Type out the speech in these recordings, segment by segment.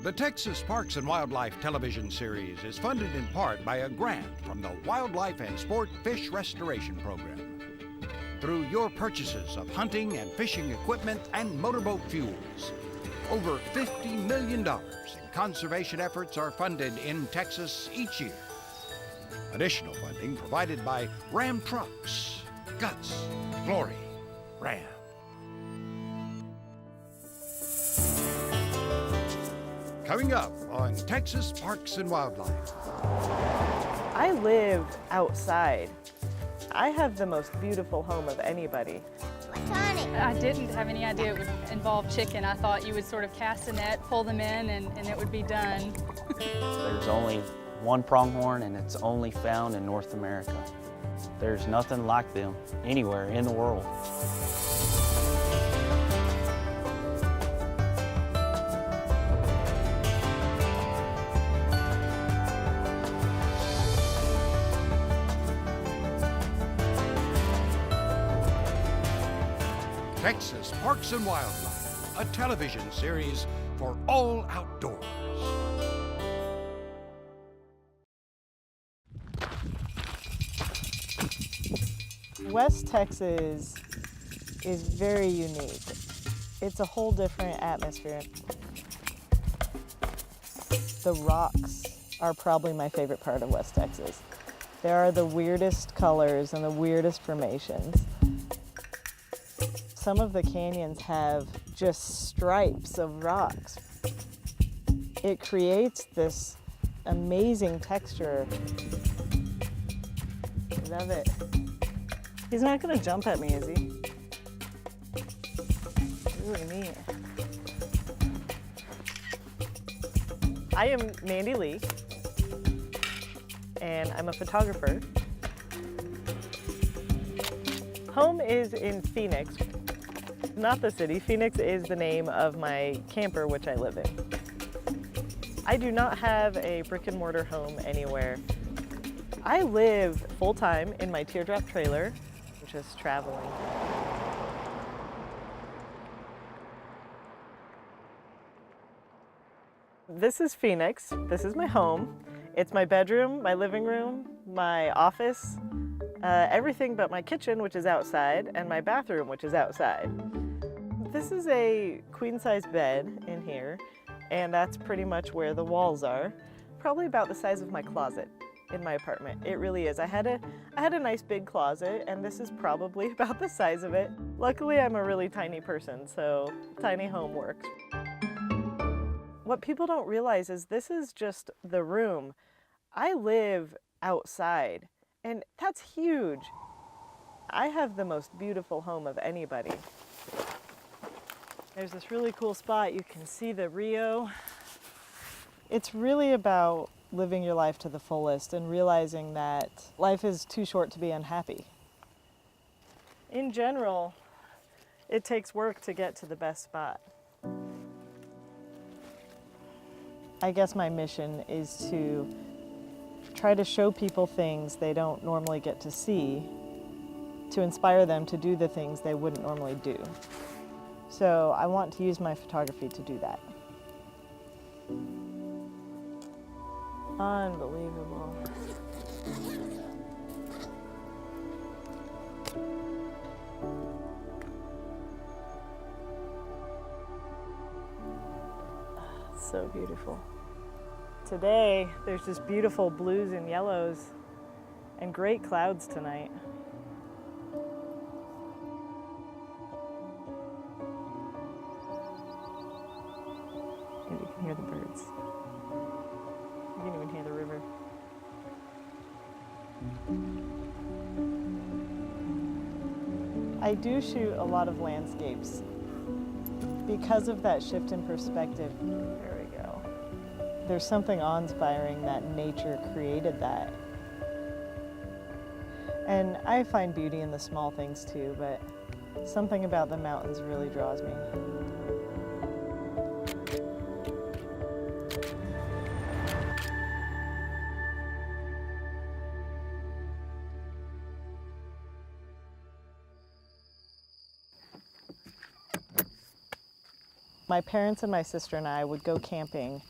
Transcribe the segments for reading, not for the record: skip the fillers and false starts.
The Texas Parks and Wildlife television series is funded in part by a grant from the Wildlife and Sport Fish Restoration Program. Through your purchases of hunting and fishing equipment and motorboat fuels, over $50 million in conservation efforts are funded in Texas each year. Additional funding provided by Ram Trucks. Guts, glory, Ram. Coming up on Texas Parks and Wildlife. I live outside. I have the most beautiful home of anybody. What's on it? I didn't have any idea it would involve chicken. I thought you would sort of cast a net, pull them in, and it would be done. There's only one pronghorn, and it's only found in North America. There's nothing like them anywhere in the world. Texas Parks and Wildlife, a television series for all outdoors. West Texas is very unique. It's a whole different atmosphere. The rocks are probably my favorite part of West Texas. There are the weirdest colors and the weirdest formations. Some of the canyons have just stripes of rocks. It creates this amazing texture. Love it. He's not gonna jump at me, is he? Really neat. I am Mandy Lee, and I'm a photographer. Home is in Phoenix. Not the city. Phoenix is the name of my camper, which I live in. I do not have a brick and mortar home anywhere. I live full-time in my teardrop trailer, just traveling. This is Phoenix. This is my home. It's my bedroom, my living room, my office, everything but my kitchen, which is outside, and my bathroom, which is outside. This is a queen-size bed in here, and that's pretty much where the walls are. Probably about the size of my closet in my apartment. It really is. I had a nice big closet, and this is probably about the size of it. Luckily, I'm a really tiny person, so tiny home works. What people don't realize is this is just the room. I live outside, and that's huge. I have the most beautiful home of anybody. There's this really cool spot. You can see the Rio. It's really about living your life to the fullest and realizing that life is too short to be unhappy. In general, it takes work to get to the best spot. I guess my mission is to try to show people things they don't normally get to see, to inspire them to do the things they wouldn't normally do. So I want to use my photography to do that. Unbelievable. So beautiful. Today, there's just beautiful blues and yellows and great clouds tonight. And you can hear the birds. You can even hear the river. I do shoot a lot of landscapes because of that shift in perspective. There we go. There's something awe-inspiring that nature created that. And I find beauty in the small things too, but something about the mountains really draws me. My parents and my sister and I would go camping.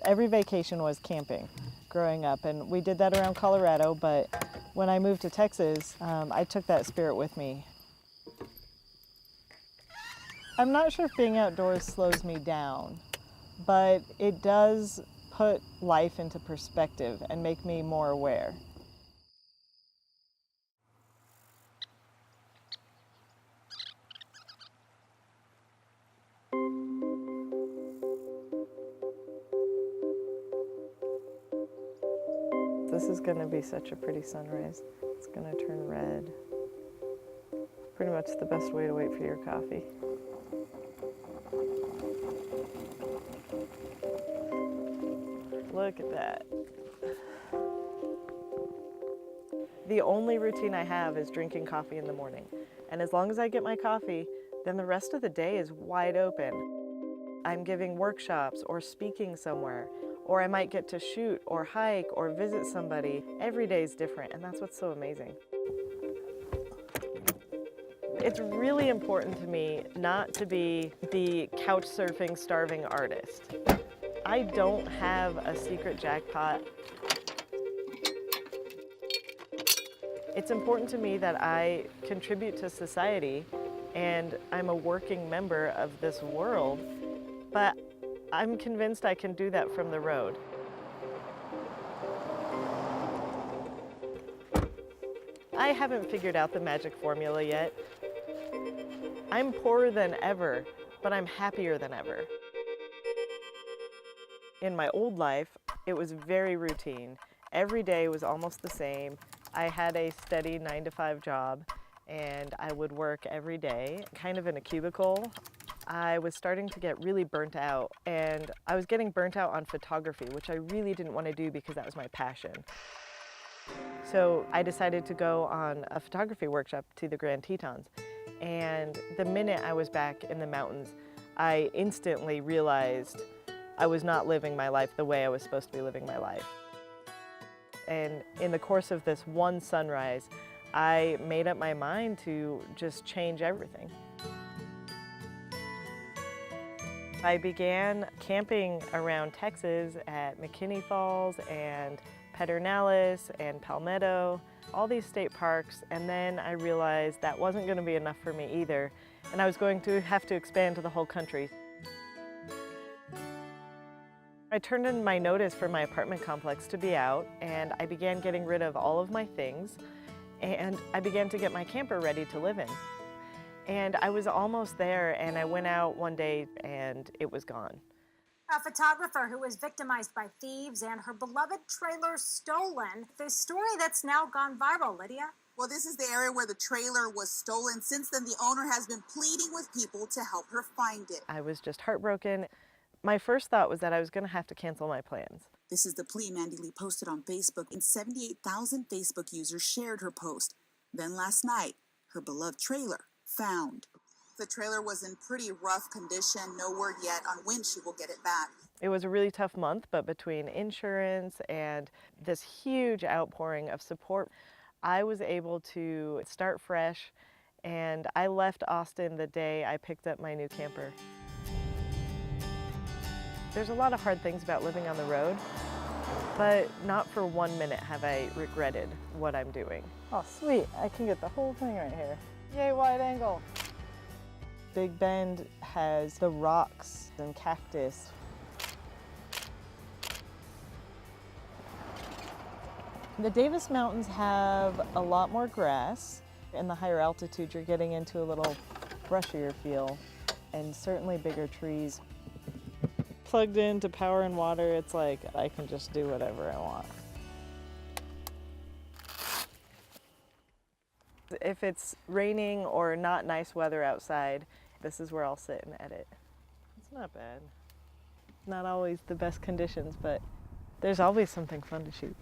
Every vacation was camping growing up, and we did that around Colorado, but when I moved to Texas, I took that spirit with me. I'm not sure if being outdoors slows me down, but it does put life into perspective and make me more aware. This is going to be such a pretty sunrise. It's going to turn red. Pretty much the best way to wait for your coffee. Look at that. The only routine I have is drinking coffee in the morning. And as long as I get my coffee, then the rest of the day is wide open. I'm giving workshops or speaking somewhere, or I might get to shoot or hike or visit somebody. Every day is different, and that's what's so amazing. It's really important to me not to be the couch surfing, starving artist. I don't have a secret jackpot. It's important to me that I contribute to society and I'm a working member of this world, but I'm convinced I can do that from the road. I haven't figured out the magic formula yet. I'm poorer than ever, but I'm happier than ever. In my old life, it was very routine. Every day was almost the same. I had a steady 9-to-5 job, and I would work every day, kind of in a cubicle. I was starting to get really burnt out, and I was getting burnt out on photography, which I really didn't want to do because that was my passion. So I decided to go on a photography workshop to the Grand Tetons. And the minute I was back in the mountains, I instantly realized I was not living my life the way I was supposed to be living my life. And in the course of this one sunrise, I made up my mind to just change everything. I began camping around Texas at McKinney Falls and Pedernales and Palmetto, all these state parks, and then I realized that wasn't going to be enough for me either, and I was going to have to expand to the whole country. I turned in my notice for my apartment complex to be out, and I began getting rid of all of my things, and I began to get my camper ready to live in. And I was almost there, and I went out one day and it was gone. A photographer who was victimized by thieves and her beloved trailer stolen. The story that's now gone viral, Lydia. Well, this is the area where the trailer was stolen. Since then, the owner has been pleading with people to help her find it. I was just heartbroken. My first thought was that I was going to have to cancel my plans. This is the plea Mandy Lee posted on Facebook, and 78,000 Facebook users shared her post. Then last night, her beloved trailer found. The trailer was in pretty rough condition. No word yet on when she will get it back. It was a really tough month, but between insurance and this huge outpouring of support, I was able to start fresh, and I left Austin the day I picked up my new camper. There's a lot of hard things about living on the road, but not for 1 minute have I regretted what I'm doing. Oh, sweet. I can get the whole thing right here. Yay, wide angle. Big Bend has the rocks and cactus. The Davis Mountains have a lot more grass. In the higher altitude, you're getting into a little brushier feel and certainly bigger trees. Plugged into power and water, it's like I can just do whatever I want. If it's raining or not nice weather outside, this is where I'll sit and edit. It's not bad. Not always the best conditions, but there's always something fun to shoot.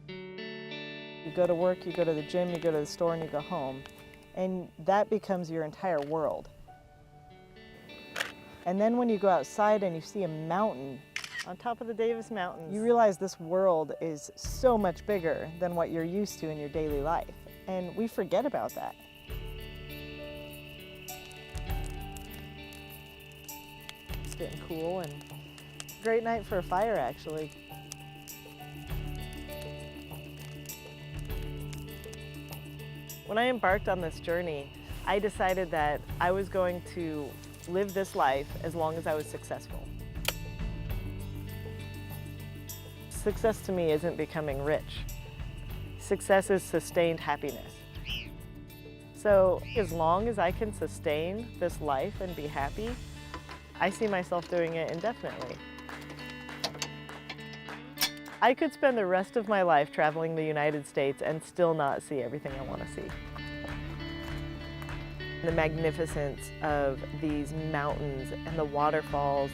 You go to work, you go to the gym, you go to the store, and you go home. And that becomes your entire world. And then when you go outside and you see a mountain on top of the Davis Mountains, you realize this world is so much bigger than what you're used to in your daily life. And we forget about that. It's getting cool and great night for a fire, actually. When I embarked on this journey, I decided that I was going to live this life as long as I was successful. Success to me isn't becoming rich. Success is sustained happiness. So as long as I can sustain this life and be happy, I see myself doing it indefinitely. I could spend the rest of my life traveling the United States and still not see everything I want to see. The magnificence of these mountains and the waterfalls,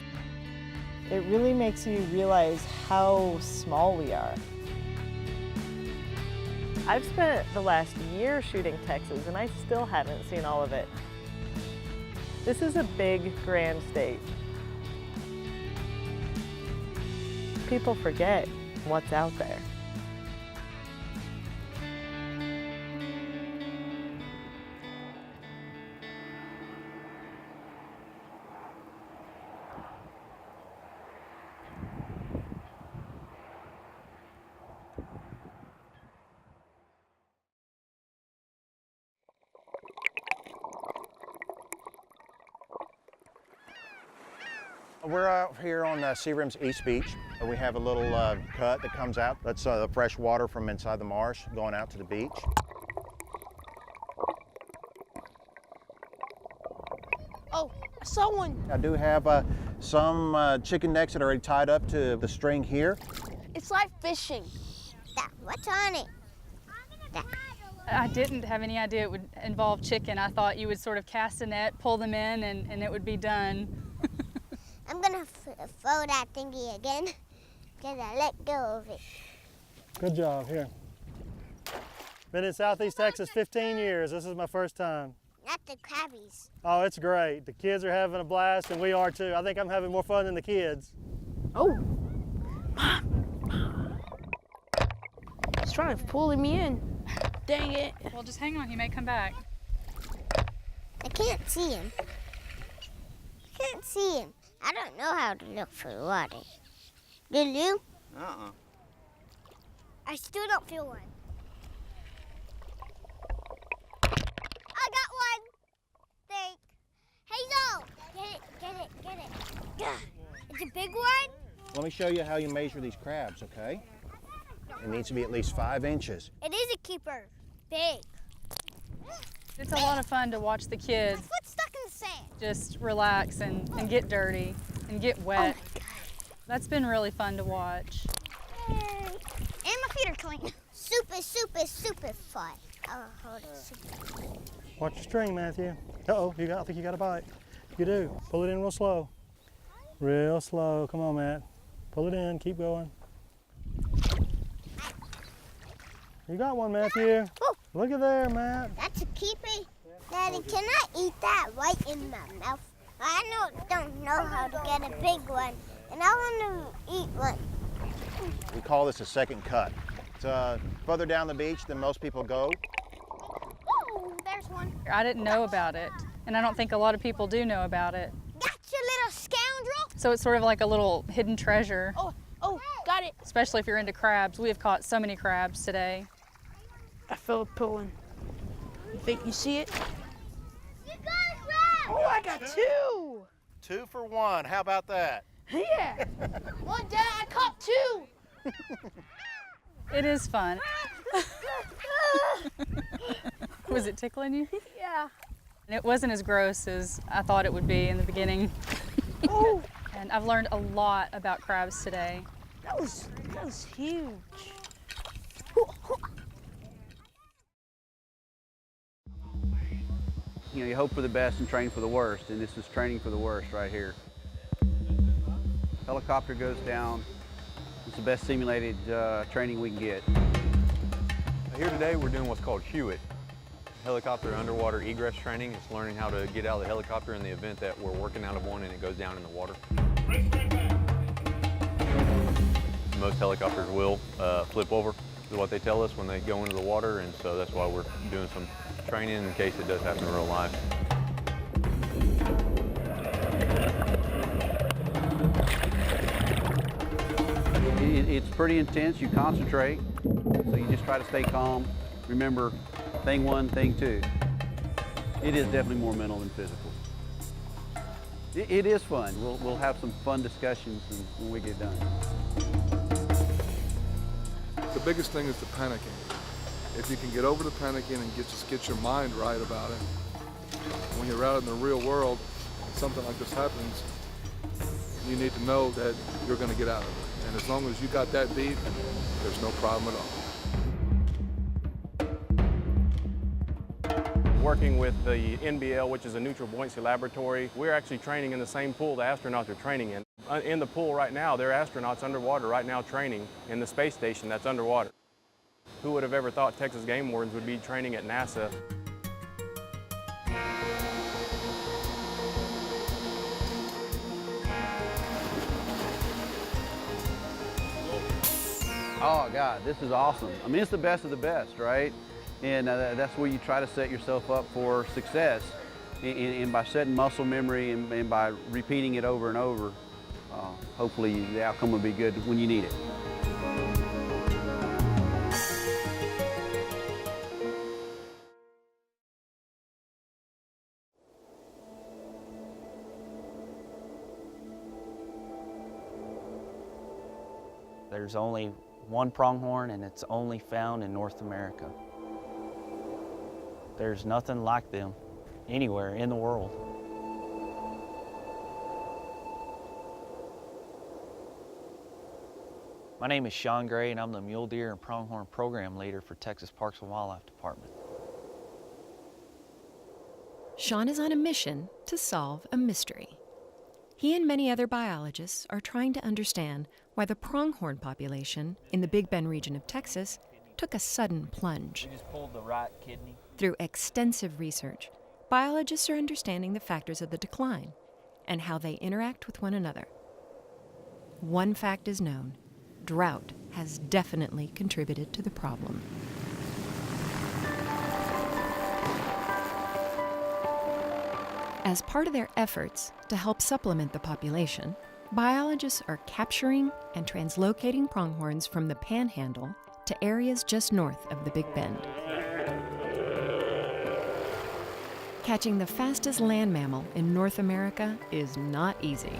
it really makes you realize how small we are. I've spent the last year shooting Texas and I still haven't seen all of it. This is a big, grand state. People forget what's out there. We're out here on Seagram's East Beach. We have a little cut that comes out. That's the fresh water from inside the marsh going out to the beach. Oh, I saw one. I do have some chicken necks that are already tied up to the string here. It's like fishing. What's on it? I didn't have any idea it would involve chicken. I thought you would sort of cast a net, pull them in, and it would be done. I'm gonna throw that thingy again because I let go of it. Good job, here. Been in Southeast Texas 15 years. This is my first time. Not the crabbies. Oh, it's great. The kids are having a blast and we are too. I think I'm having more fun than the kids. Oh, he's trying to pull me in. Dang it. Well, just hang on, he may come back. I can't see him. Can't see him. I don't know how to look for water. Do you? I still don't feel one. I got one. Think. Hazel! Get it. It's a big one? Let me show you how you measure these crabs, okay? It needs to be at least 5 inches. It is a keeper. Big. It's a lot of fun to watch the kids What's stuck in the sand? just relax and get dirty and get wet. That's been really fun to watch. And my feet are clean. Super fun. Oh, hold it. Super. Watch your string, Matthew. Uh-oh, I think you got a bite. You do. Pull it in real slow. Real slow. Come on, Matt. Pull it in. Keep going. You got one, Matthew. Oh. Look at there, Matt. That's a keeper. Daddy, can I eat that right in my mouth? I don't know how to get a big one, and I want to eat one. We call this a second cut. It's further down the beach than most people go. Oh, there's one. I didn't know about it, and I don't think a lot of people do know about it. That's your little scoundrel. So it's sort of like a little hidden treasure, Oh, got it. especially if you're into crabs. We have caught so many crabs today. I feel it pulling. You think you see it? You got a crab. Oh, I got 2. 2 for 1. How about that? Yeah. One, Dad, I caught 2. It is fun. Was it tickling you? Yeah. And it wasn't as gross as I thought it would be in the beginning. Oh, And I've learned a lot about crabs today. that was huge. You know, you hope for the best and train for the worst, and this is training for the worst right here. Helicopter goes down. It's the best simulated training we can get. Here today we're doing what's called Hewitt. Helicopter underwater egress training. It's learning how to get out of the helicopter in the event that we're working out of one and it goes down in the water. Most helicopters will flip over, is what they tell us when they go into the water, and so that's why we're doing some training in case it does happen in real life. It's pretty intense. You concentrate, so you just try to stay calm. Remember, thing one, thing two. It is definitely more mental than physical. It is fun. We'll have some fun discussions when we get done. The biggest thing is the panicking. If you can get over the panicking and get your mind right about it, when you're out in the real world and something like this happens, you need to know that you're going to get out of it. And as long as you got that beat, there's no problem at all. Working with the NBL, which is a neutral buoyancy laboratory, we're actually training in the same pool the astronauts are training in. In the pool right now, there are astronauts underwater right now training in the space station that's underwater. Who would have ever thought Texas Game Wardens would be training at NASA? Oh God, this is awesome. I mean, it's the best of the best, right? And that's where you try to set yourself up for success. And by setting muscle memory and by repeating it over and over, hopefully the outcome will be good when you need it. There's only one pronghorn, and it's only found in North America. There's nothing like them anywhere in the world. My name is Sean Gray, and I'm the Mule Deer and Pronghorn Program Leader for Texas Parks and Wildlife Department. Sean is on a mission to solve a mystery. He and many other biologists are trying to understand why the pronghorn population in the Big Bend region of Texas took a sudden plunge. We just pulled the right kidney. Through extensive research, biologists are understanding the factors of the decline and how they interact with one another. One fact is known: drought has definitely contributed to the problem. As part of their efforts to help supplement the population, biologists are capturing and translocating pronghorns from the Panhandle to areas just north of the Big Bend. Catching the fastest land mammal in North America is not easy.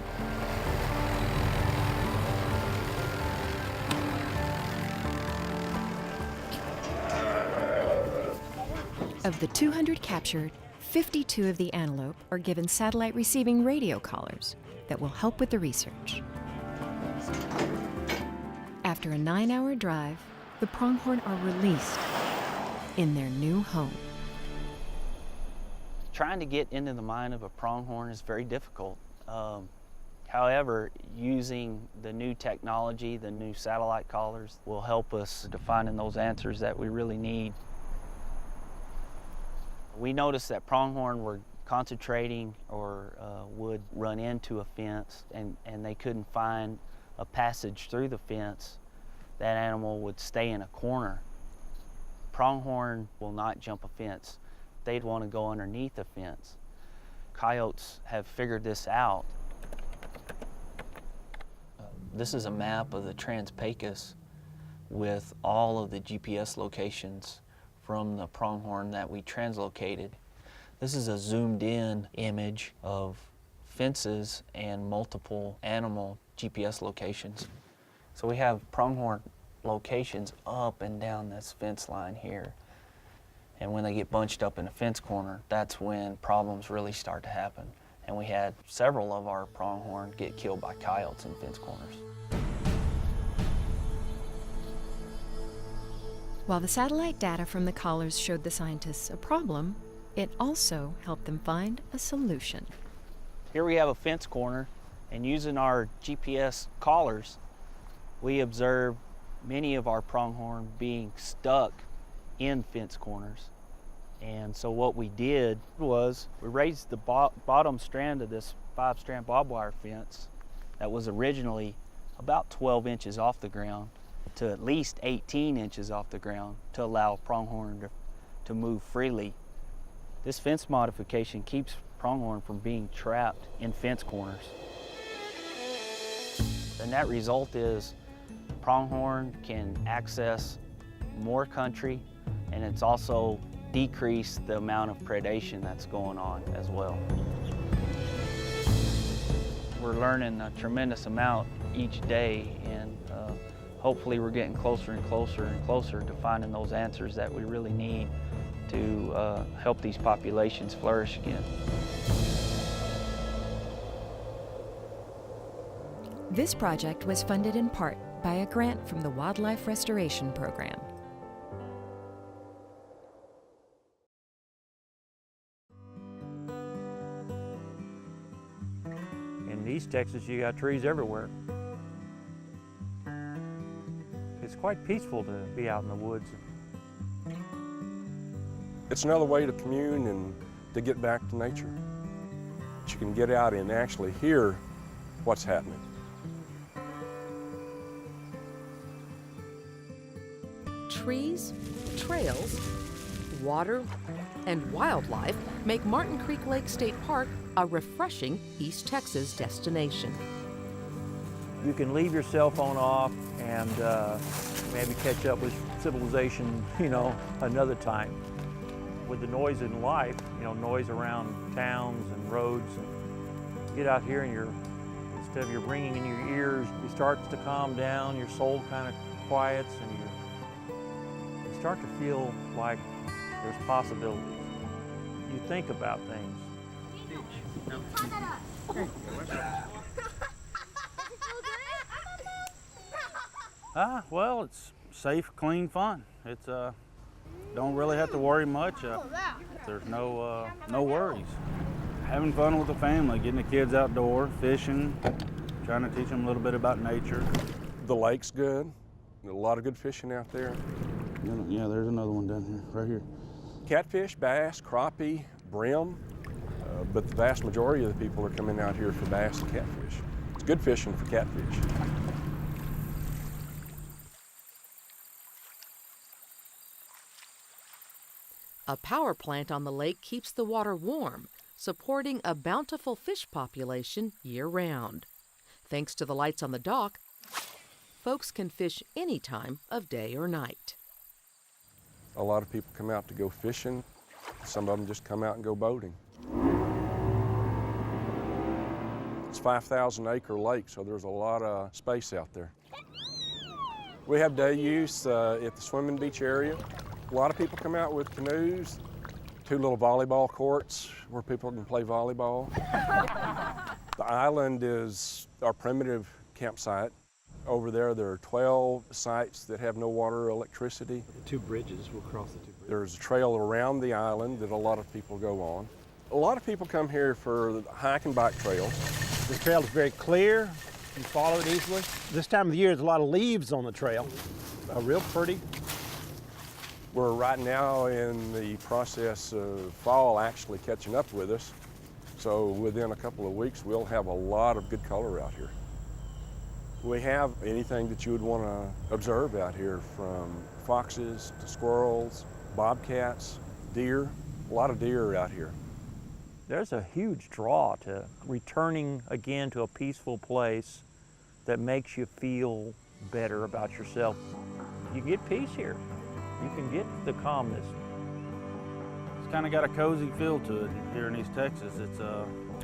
Of the 200 captured, 52 of the antelope are given satellite receiving radio collars that will help with the research. After a 9-hour drive, the pronghorn are released in their new home. Trying to get into the mind of a pronghorn is very difficult. However, using the new technology, the new satellite collars, will help us to finding those answers that we really need. We noticed that pronghorn were concentrating or would run into a fence and they couldn't find a passage through the fence. That animal would stay in a corner. Pronghorn will not jump a fence. They'd want to go underneath a fence. Coyotes have figured this out. This is a map of the Trans-Pecos with all of the GPS locations from the pronghorn that we translocated. This is a zoomed in image of fences and multiple animal GPS locations. So we have pronghorn locations up and down this fence line here. And when they get bunched up in a fence corner, that's when problems really start to happen. And we had several of our pronghorn get killed by coyotes in fence corners. While the satellite data from the collars showed the scientists a problem, it also helped them find a solution. Here we have a fence corner, and using our GPS collars, we observed many of our pronghorn being stuck in fence corners. And so what we did was we raised the bottom strand of this 5-strand barbed wire fence that was originally about 12 inches off the ground to at least 18 inches off the ground to allow pronghorn to move freely. This fence modification keeps pronghorn from being trapped in fence corners. The net result is pronghorn can access more country, and it's also decreased the amount of predation that's going on as well. We're learning a tremendous amount each day, and hopefully we're getting closer and closer and closer to finding those answers that we really need to help these populations flourish again. This project was funded in part by a grant from the Wildlife Restoration Program. In East Texas, you got trees everywhere. It's quite peaceful to be out in the woods. It's another way to commune and to get back to nature. You can get out and actually hear what's happening. Trees, trails, water, and wildlife make Martin Creek Lake State Park a refreshing East Texas destination. You can leave your cell phone off and maybe catch up with civilization, another time. With the noise in life, noise around towns and roads, and get out here and instead of your ringing in your ears, it starts to calm down, your soul kind of quiets, and you start to feel like there's possibilities. You think about things. Well, it's safe, clean fun. It's don't really have to worry much. There's no worries. Having fun with the family, getting the kids outdoor, fishing, trying to teach them a little bit about nature. The lake's good. There's a lot of good fishing out there. Yeah, there's another one down here, right here. Catfish, bass, crappie, brim, but the vast majority of the people are coming out here for bass and catfish. It's good fishing for catfish. A power plant on the lake keeps the water warm, supporting a bountiful fish population year-round. Thanks to the lights on the dock, folks can fish any time of day or night. A lot of people come out to go fishing. Some of them just come out and go boating. It's a 5,000-acre lake, so there's a lot of space out there. We have day use at the swimming beach area. A lot of people come out with canoes, 2 little volleyball courts where people can play volleyball. The island is our primitive campsite. Over there are 12 sites that have no water or electricity. The 2 bridges, we'll cross the 2 bridges. There's a trail around the island that a lot of people go on. A lot of people come here for hike and bike trails. The trail is very clear, you follow it easily. This time of the year, there's a lot of leaves on the trail. Real pretty. We're right now in the process of fall actually catching up with us. So within a couple of weeks, we'll have a lot of good color out here. We have anything that you would want to observe out here, from foxes to squirrels, bobcats, deer. A lot of deer out here. There's a huge draw to returning again to a peaceful place that makes you feel better about yourself. You get peace here. You can get the calmness. It's kind of got a cozy feel to it here in East Texas. It's,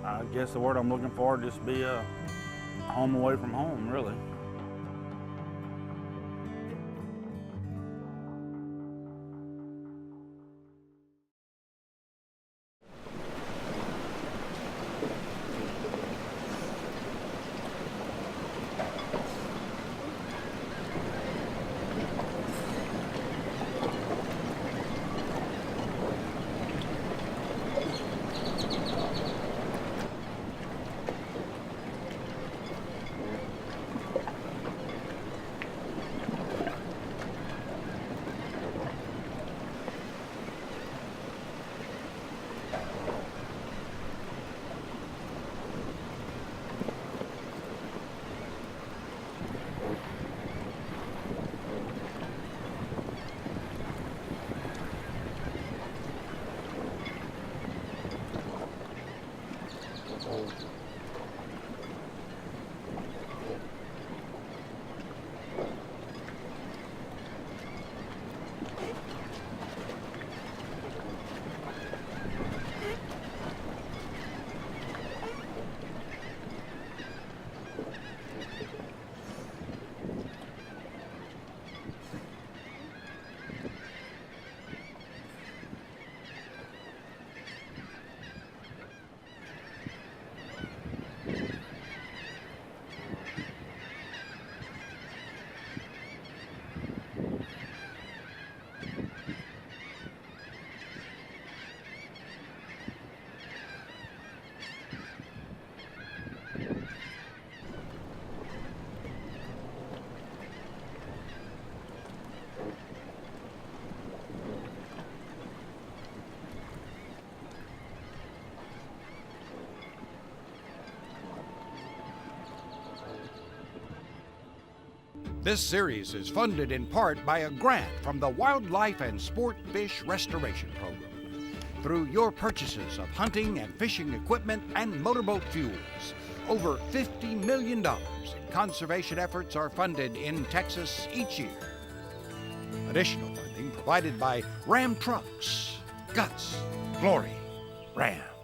I guess the word I'm looking for, just be a home away from home, really. This series is funded in part by a grant from the Wildlife and Sport Fish Restoration Program. Through your purchases of hunting and fishing equipment and motorboat fuels, over $50 million in conservation efforts are funded in Texas each year. Additional funding provided by Ram Trucks. Guts, glory, Ram.